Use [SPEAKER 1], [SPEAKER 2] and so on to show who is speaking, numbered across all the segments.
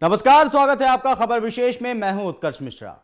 [SPEAKER 1] नमस्कार, स्वागत है आपका खबर विशेष में। मैं हूं उत्कर्ष मिश्रा।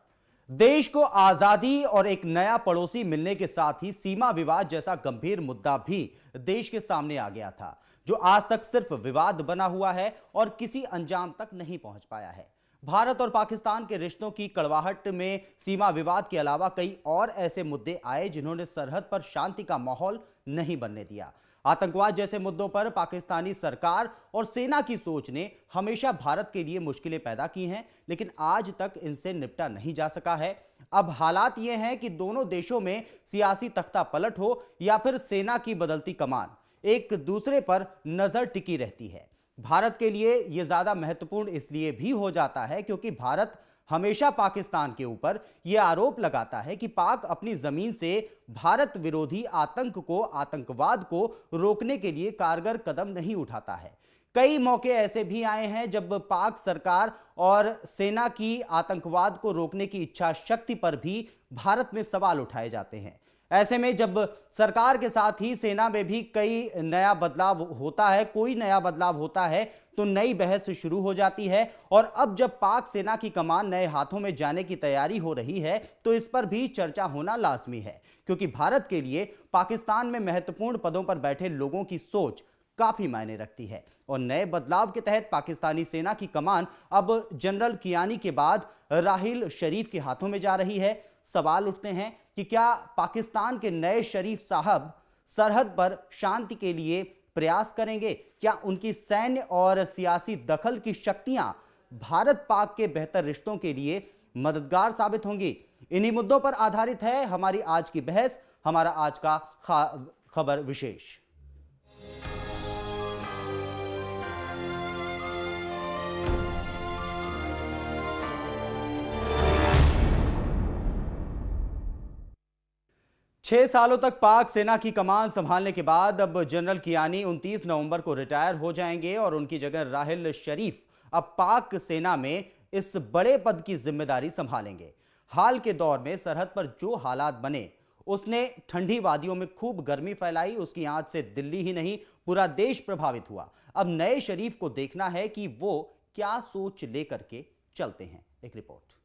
[SPEAKER 1] देश को आजादी और एक नया पड़ोसी मिलने के साथ ही सीमा विवाद जैसा गंभीर मुद्दा भी देश के सामने आ गया था, जो आज तक सिर्फ विवाद बना हुआ है और किसी अंजाम तक नहीं पहुंच पाया है। भारत और पाकिस्तान के रिश्तों की कड़वाहट में सीमा विवाद के अलावा कई और ऐसे मुद्दे आए जिन्होंने सरहद पर शांति का माहौल नहीं बनने दिया। आतंकवाद जैसे मुद्दों पर पाकिस्तानी सरकार और सेना की सोच ने हमेशा भारत के लिए मुश्किलें पैदा की हैं, लेकिन आज तक इनसे निपटा नहीं जा सका है। अब हालात ये हैं कि दोनों देशों में सियासी तख्ता पलट हो या फिर सेना की बदलती कमान, एक दूसरे पर नजर टिकी रहती है। भारत के लिए यह ज्यादा महत्वपूर्ण इसलिए भी हो जाता है क्योंकि भारत हमेशा पाकिस्तान के ऊपर यह आरोप लगाता है कि पाक अपनी जमीन से भारत विरोधी आतंकवाद को रोकने के लिए कारगर कदम नहीं उठाता है। कई मौके ऐसे भी आए हैं जब पाक सरकार और सेना की आतंकवाद को रोकने की इच्छा शक्ति पर भी भारत में सवाल उठाए जाते हैं। ऐसे में जब सरकार के साथ ही सेना में भी कोई नया बदलाव होता है तो नई बहस शुरू हो जाती है। और अब जब पाक सेना की कमान नए हाथों में जाने की तैयारी हो रही है तो इस पर भी चर्चा होना लाजमी है, क्योंकि भारत के लिए पाकिस्तान में महत्वपूर्ण पदों पर बैठे लोगों की सोच काफी मायने रखती है। और नए बदलाव के तहत पाकिस्तानी सेना की कमान अब जनरल कियानी के बाद राहिल शरीफ के हाथों में जा रही है। सवाल उठते हैं कि क्या पाकिस्तान के नए शरीफ साहब सरहद पर शांति के लिए प्रयास करेंगे? क्या उनकी सैन्य और सियासी दखल की शक्तियां भारत पाक के बेहतर रिश्तों के लिए मददगार साबित होंगी? इन्हीं मुद्दों पर आधारित है हमारी आज की बहस, हमारा आज का खबर विशेष। छह सालों तक पाक सेना की कमान संभालने के बाद अब जनरल कियानी 29 नवंबर को रिटायर हो जाएंगे और उनकी जगह राहिल शरीफ अब पाक सेना में इस बड़े पद की जिम्मेदारी संभालेंगे। हाल के दौर में सरहद पर जो हालात बने उसने ठंडी वादियों में खूब गर्मी फैलाई। उसकी आंच से दिल्ली ही नहीं पूरा देश प्रभावित हुआ। अब नए शरीफ को देखना है कि वो क्या सोच लेकर के चलते हैं। एक रिपोर्ट।